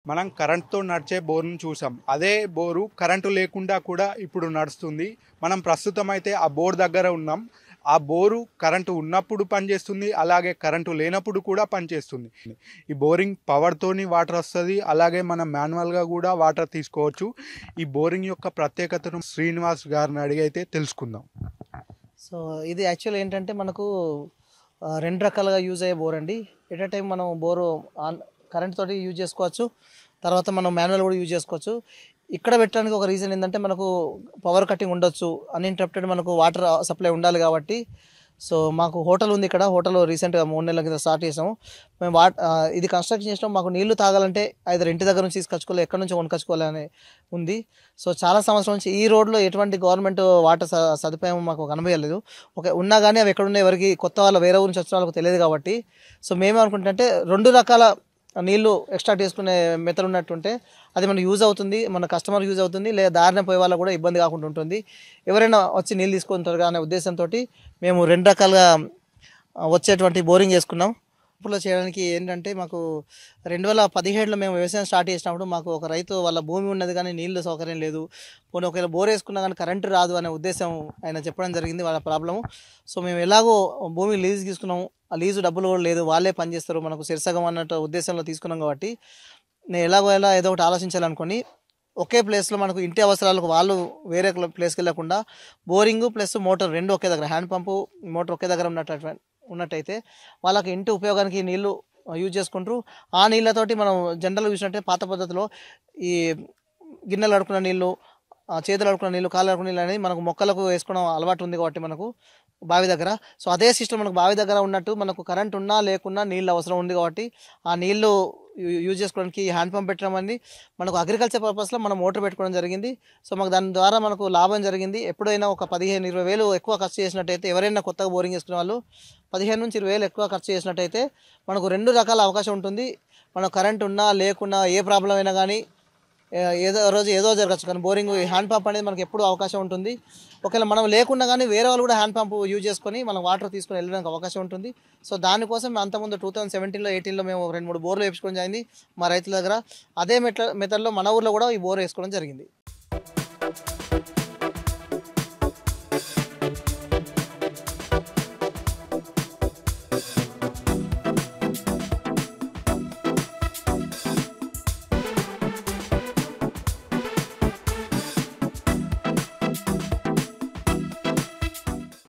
మనం కరెంట్‌తో నడిచే బోర్‌ని చూసాం. అదే బోరు కరెంటు లేకుండా కూడా ఇప్పుడు నడుస్తుంది. మనం ప్రస్తుతం అయితే ఆ బోర్ దగ్గర ఉన్నాం. ఆ బోరు కరెంటు ఉన్నప్పుడు పనిచేస్తుంది. అలాగే కరెంటు లేనప్పుడు కూడా పనిచేస్తుంది. ఈ బోరింగ్ పవర్‌తోని వాటర్ వస్తది. అలాగే మనం మాన్యువల్‌గా కూడా వాటర్ తీసుకోవచ్చు. ఈ బోరింగ్ యొక్క ప్రత్యేకతను శ్రీనివాస్ గారిని అడిగి అయితే తెలుసుకుందాం. సో ఇది యాక్చువల్ ఏంటంటే మనకు 2 రకాలుగా యూజ్ అయ్యే బోర్ అండి. ఎట్ ఎ టైం మనం బోరు ఆన్ కరెంట్ తోటి యూజ్ చేసుకోవచ్చు. తర్వాత మనం మాన్యువల్ కూడా యూజ్ చేసుకోవచ్చు. ఇక్కడ పెట్టడానికి ఒక రీజన్ ఏందంటే మనకు పవర్ కటింగ్ ఉండొచ్చు. అన్‌ఇంటరప్టెడ్ మనకు వాటర్ సప్లై ఉండాలి కాబట్టి సో మాకు హోటల్ ఉంది ఇక్కడ. హోటల్ రీసెంట్‌గా 3 నెలల కింద స్టార్ట్ చేసాము. మేము ఇది కన్‌స్ట్రక్షన్ చేసినాం. మాకు నీళ్లు తాగాలంటే ఐదర్ ఇంటి దగ్గర నుంచి తీసుకొచ్చుకోవాలి, ఎక్కడి నుంచో కొనుక్కొచ్చుకోవాలని ఉంది. సో చాలా సంవత్సరాల నుంచి ఈ రోడ్‌లో ఎటువంటి గవర్నమెంట్ వాటర్ సదుపాయం మాకు కనబడలేదు. ఉన్నా గానీ అవి ఎక్కడున్నాయి ఎవరికీ కొత్త వాళ్ళు వేరే ఊరు నుంచి వచ్చిన వాళ్ళకి తెలియదు కాబట్టి సో మేమేమనుకుంటున్నామంటే 2 రకాల నీళ్లు ఎక్స్ట్రాక్ట్ చేసుకునే మెథడ్ ఉన్నట్టుంటే అది మనకు యూజ్ అవుతుంది. మన కస్టమర్ యూజ్ అవుతుంది. లేదా దారిన పోయే వాళ్ళకి కూడా ఇబ్బంది కాకుండా ఉంటుంది. ఎవరైనా వచ్చి నీళ్ళు తీసుకుంటారు అనే ఉద్దేశంతోటి మేము 2 రకాలుగా వచ్చేటువంటి బోరింగ్ చేసుకున్నాం. ఇప్పుడు చేయడానికి ఏంటంటే మాకు 2017లో మేము వ్యవసాయం స్టార్ట్ చేసినప్పుడు మాకు ఒక రైతు వాళ్ళ భూమి ఉన్నది కానీ నీళ్ళు సౌకర్యం లేదు. పోనీ ఒకవేళ బోర్ వేసుకున్నా కానీ కరెంటు రాదు అనే ఉద్దేశం ఆయన చెప్పడం జరిగింది వాళ్ళ ప్రాబ్లము. సో మేము ఎలాగో భూమి లీజు తీసుకున్నాము. ఆ లీజు డబ్బులు కూడా లేదు, వాళ్ళే పనిచేస్తారు మనకు సిరసగం అన్నట్టు ఉద్దేశంలో తీసుకున్నాం కాబట్టి నేను ఎలాగో ఏదో ఒకటి ఆలోచించాలనుకొని ఒకే ప్లేస్లో మనకు ఇంటి అవసరాలకు వాళ్ళు వేరే ప్లేస్కి వెళ్ళకుండా బోరింగు ప్లస్ మోటార్ 2 ఒకే దగ్గర, హ్యాండ్ పంపు మోటార్ ఒకే దగ్గర ఉన్నట్టయితే వాళ్ళకి ఇంటి ఉపయోగానికి నీళ్లు యూజ్ చేసుకుంటారు. ఆ నీళ్ళతోటి మనం జనరల్గా చూసినట్టే పాత పద్ధతిలో ఈ గిన్నెలు కడుక్కున్న నీళ్ళు, చేతులు కడుక్కున్న నీళ్ళు, కాళ్ళు కడుక్కున్న నీళ్ళు అనేది మనకు మొక్కలకు వేసుకోవడం అలవాటు ఉంది కాబట్టి మనకు బావి దగ్గర. సో అదే సిస్టమ్ మనకు బావి దగ్గర ఉన్నట్టు మనకు కరెంట్ ఉన్నా లేకున్నా నీళ్ళు అవసరం ఉంది కాబట్టి ఆ నీళ్లు యూజ్ చేసుకోవడానికి హ్యాండ్ పంప్ పెట్టడం అనేది మనకు అగ్రికల్చర్ పర్పస్లో మనం మోటార్ పెట్టుకోవడం జరిగింది. సో మాకు దాని ద్వారా మనకు లాభం జరిగింది. ఎప్పుడైనా ఒక 15-20 వేలు ఎక్కువ ఖర్చు చేసినట్టయితే ఎవరైనా కొత్తగా బోరింగ్ చేసుకునే వాళ్ళు 15-20 వేలు ఎక్కువ ఖర్చు చేసినట్టయితే మనకు 2 రకాల అవకాశం ఉంటుంది. మనకు కరెంట్ ఉన్నా లేకున్నా ఏ ప్రాబ్లం అయినా కానీ ఏదో రోజు ఏదో జరగచ్చు. కానీ బోరింగ్ హ్యాండ్ పంప్ అనేది మనకు ఎప్పుడు అవకాశం ఉంటుంది. ఒకవేళ మనం లేకున్నా కానీ వేరే వాళ్ళు కూడా హ్యాండ్ పంప్ యూజ్ చేసుకొని మనం వాటర్ తీసుకొని వెళ్ళడానికి అవకాశం ఉంటుంది. సో దానికోసం అంతకుముందు 2017లో 18లో మేము 2-3 బోర్లు వేసుకోవడం జరిగింది మా రైతుల దగ్గర. అదే మెథడ్లో మన ఊర్లో కూడా ఈ బోర్ వేసుకోవడం జరిగింది.